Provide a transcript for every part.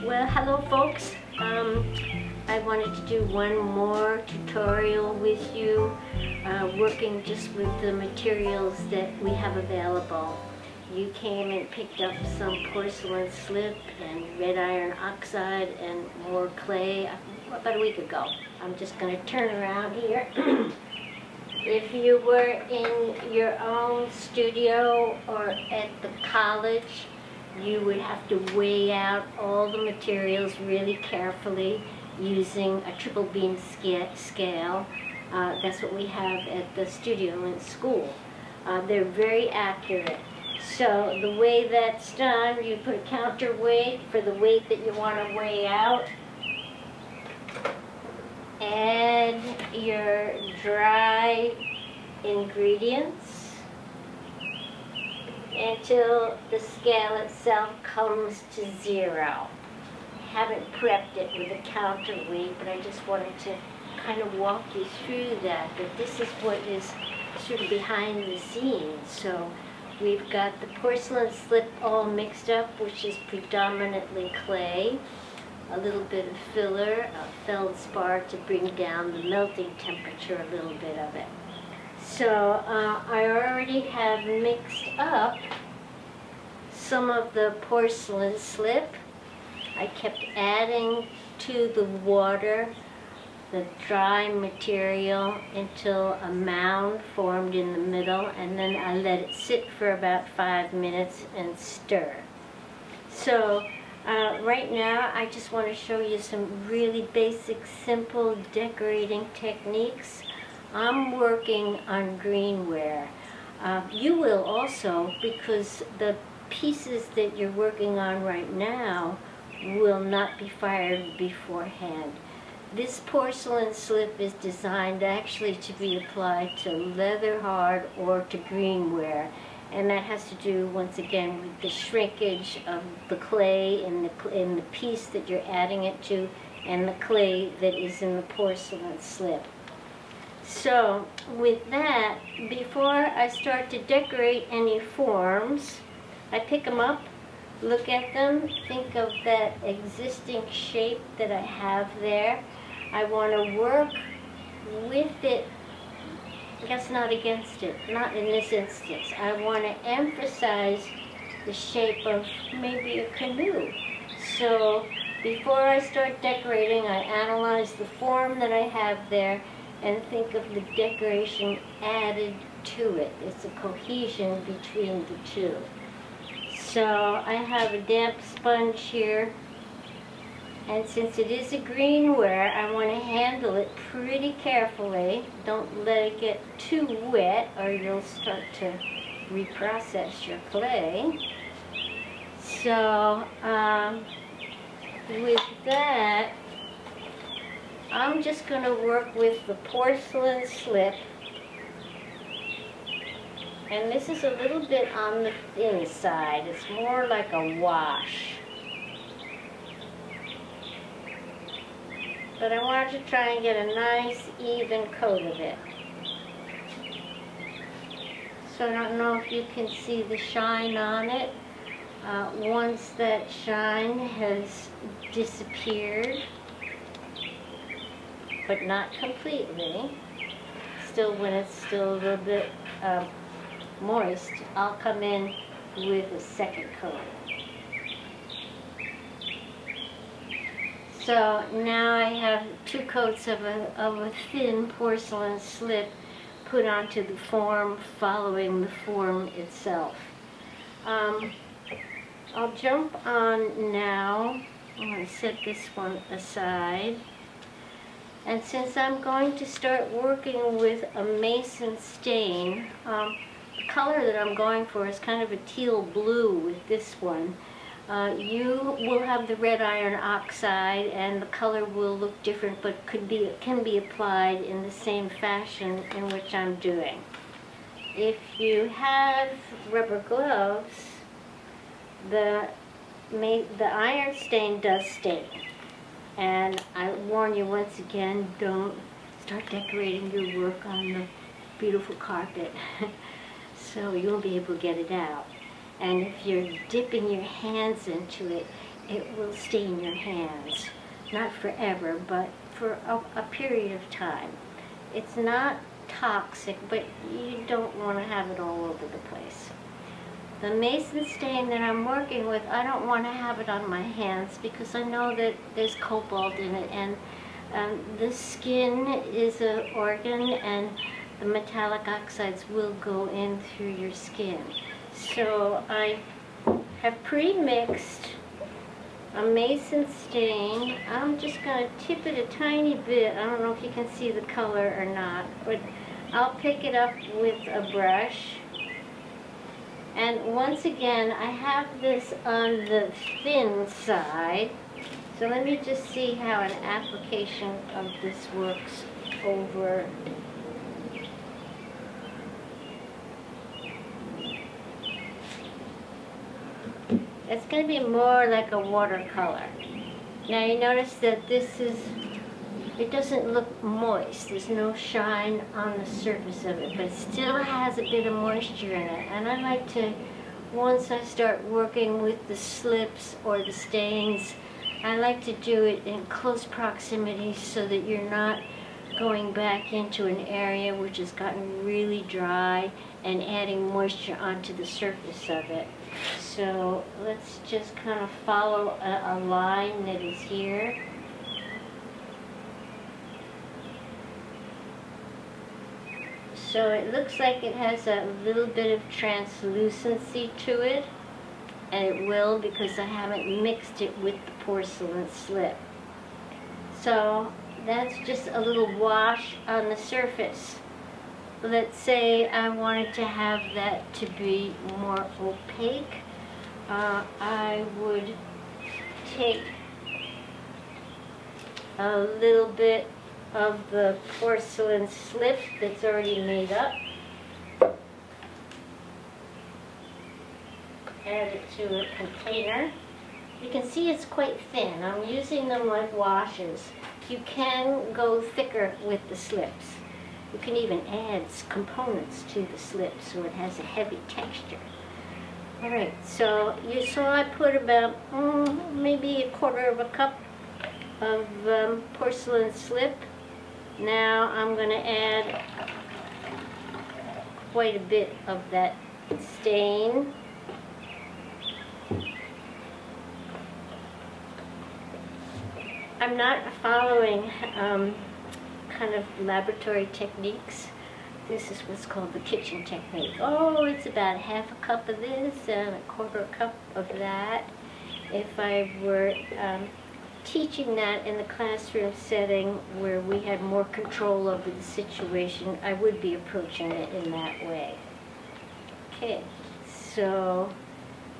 Well, hello folks. I wanted to do one more tutorial with you, working just with the materials that we have available. You came and picked up some porcelain slip and red iron oxide and more clay about a week ago. I'm just going to turn around here. If you were in your own studio or at the college, you would have to weigh out all the materials really carefully using a triple beam scale. That's what we have at the studio in school. They're very accurate. So the way that's done, you put a counterweight for the weight that you want to weigh out. Add your dry ingredients until the scale itself comes to 0. I haven't prepped it with a counterweight, but I just wanted to kind of walk you through that. But this is what is sort of behind the scenes. So we've got the porcelain slip all mixed up, which is predominantly clay, a little bit of filler, feldspar to bring down the melting temperature a little bit of it. So I already have mixed up some of the porcelain slip. I kept adding to the water the dry material until a mound formed in the middle, and then I let it sit for about 5 minutes and stir. So right now I just want to show you some really basic, simple decorating techniques. I'm working on greenware. You will also, because the pieces that you're working on right now will not be fired beforehand. This porcelain slip is designed actually to be applied to leather hard or to greenware, and that has to do once again with the shrinkage of the clay in the piece that you're adding it to and the clay that is in the porcelain slip. So with that, before I start to decorate any forms, I pick them up, look at them, think of that existing shape that I have there. I want to work with it, I guess not against it, not in this instance. I want to emphasize the shape of maybe a canoe. So before I start decorating, I analyze the form that I have there and think of the decoration added to it. It's a cohesion between the two. So I have a damp sponge here, and since it is a greenware, I want to handle it pretty carefully. Don't let it get too wet or you'll start to reprocess your clay. So with that, I'm just going to work with the porcelain slip, and this is a little bit on the thin side. It's more like a wash. But I want to try and get a nice even coat of it. So I don't know if you can see the shine on it. Once that shine has disappeared, but not completely, still when it's still a little bit moist, I'll come in with a second coat. So now I have 2 coats of a thin porcelain slip put onto the form, following the form itself. I'll jump on now. I'm going to set this one aside. And since I'm going to start working with a mason stain, the color that I'm going for is kind of a teal blue with this one. You will have the red iron oxide, and the color will look different, but can be applied in the same fashion in which I'm doing. If you have rubber gloves, the iron stain does stain. And I warn you once again, don't start decorating your work on the beautiful carpet. So you won't be able to get it out. And if you're dipping your hands into it, it will stain your hands. Not forever, but for a period of time. It's not toxic, but you don't want to have it all over the place. The mason stain that I'm working with, I don't want to have it on my hands because I know that there's cobalt in it, and the skin is an organ, and the metallic oxides will go in through your skin. So I have pre-mixed a mason stain. I'm just going to tip it a tiny bit. I don't know if you can see the color or not, but I'll pick it up with a brush. And once again, I have this on the thin side. So let me just see how an application of this works over. It's going to be more like a watercolor. Now you notice that this is, it doesn't look moist. There's no shine on the surface of it, but it still has a bit of moisture in it. And I like to, once I start working with the slips or the stains, I like to do it in close proximity so that you're not going back into an area which has gotten really dry and adding moisture onto the surface of it. So let's just kind of follow a line that is here. So it looks like it has a little bit of translucency to it, and it will because I haven't mixed it with the porcelain slip. So that's just a little wash on the surface. Let's say I wanted to have that to be more opaque. I would take a little bit of the porcelain slip that's already made up, add it to a container. You can see it's quite thin. I'm using them like washes. You can go thicker with the slips. You can even add components to the slip so it has a heavy texture. Alright, so you saw I put about maybe 1/4 cup of porcelain slip. Now I'm going to add quite a bit of that stain. I'm not following kind of laboratory techniques. This is what's called the kitchen technique. Oh, it's about 1/2 cup of this and 1/4 cup of that. If I were teaching that in the classroom setting where we had more control over the situation, I would be approaching it in that way. Okay, so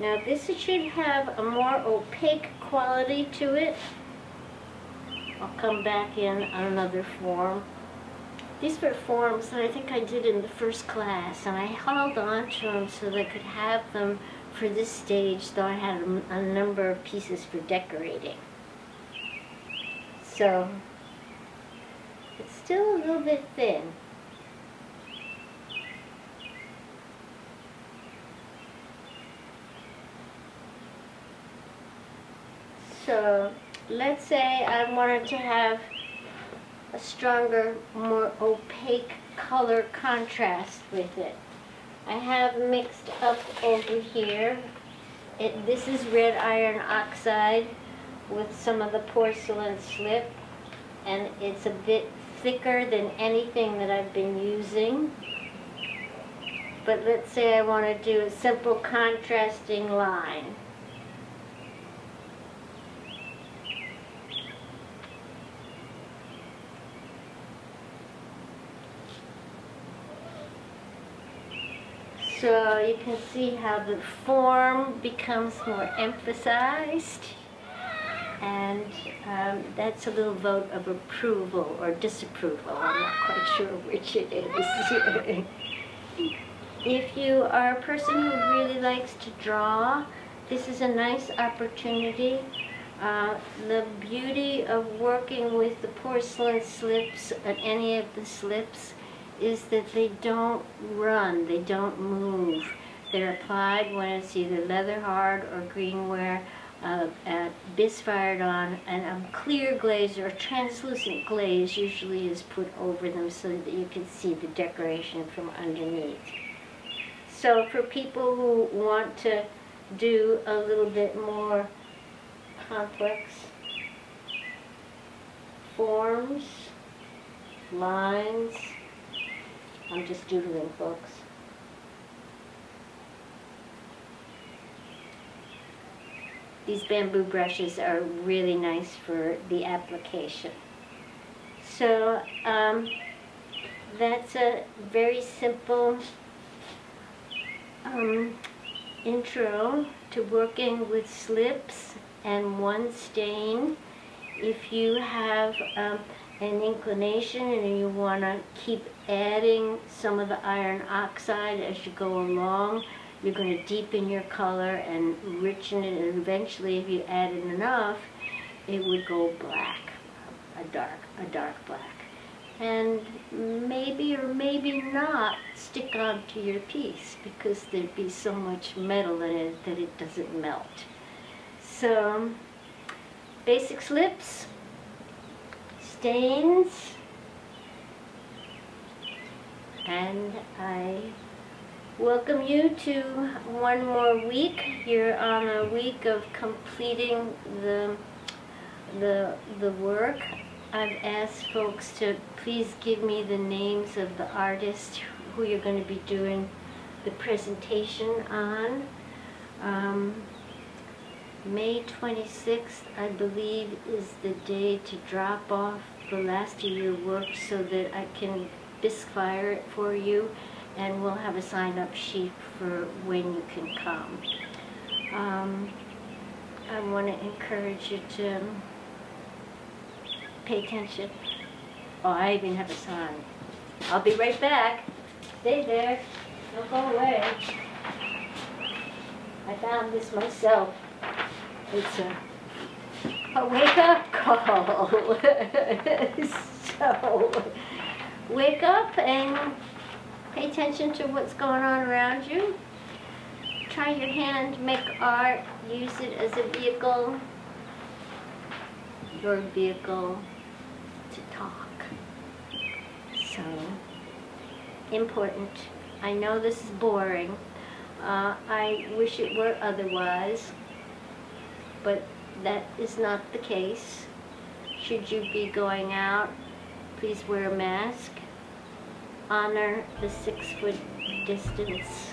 now this should have a more opaque quality to it. I'll come back in on another form. These were forms that I think I did in the first class, and I held on to them so that I could have them for this stage, though I had a number of pieces for decorating. So it's still a little bit thin. So let's say I wanted to have a stronger, more opaque color contrast with it. I have mixed up over here. This is red iron oxide with some of the porcelain slip, and it's a bit thicker than anything that I've been using. But let's say I want to do a simple contrasting line. So you can see how the form becomes more emphasized, and that's a little vote of approval or disapproval. I'm not quite sure which it is. If you are a person who really likes to draw, this is a nice opportunity. The beauty of working with the porcelain slips, any of the slips, is that they don't run, they don't move. They're applied when it's either leather hard or greenware. bis-fired on, and a clear glaze or translucent glaze usually is put over them so that you can see the decoration from underneath. So for people who want to do a little bit more complex forms, lines, I'm just doodling, folks. These bamboo brushes are really nice for the application. So that's a very simple intro to working with slips and one stain. If you have an inclination and you want to keep adding some of the iron oxide as you go along, you're going to deepen your color and richen it, and eventually if you added enough, it would go black, a dark black. And maybe or maybe not stick onto your piece because there'd be so much metal in it that it doesn't melt. So, basic slips, stains, and I welcome you to one more week. You're on a week of completing the work. I've asked folks to please give me the names of the artists who you're going to be doing the presentation on. May 26th, I believe, is the day to drop off the last of your work so that I can bisque-fire it for you, and we'll have a sign-up sheet for when you can come. I want to encourage you to pay attention. Oh, I even have a sign. I'll be right back. Stay there. Don't go away. I found this myself. It's a wake-up call. So, wake up and pay attention to what's going on around you. Try your hand, make art, use it as a vehicle, your vehicle to talk. So, important. I know this is boring. I wish it were otherwise, but that is not the case. Should you be going out, please wear a mask. Honor the 6-foot distance.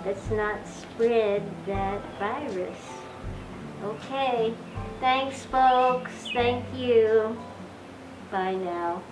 Let's not spread that virus. Okay. Thanks, folks. Thank you. Bye now.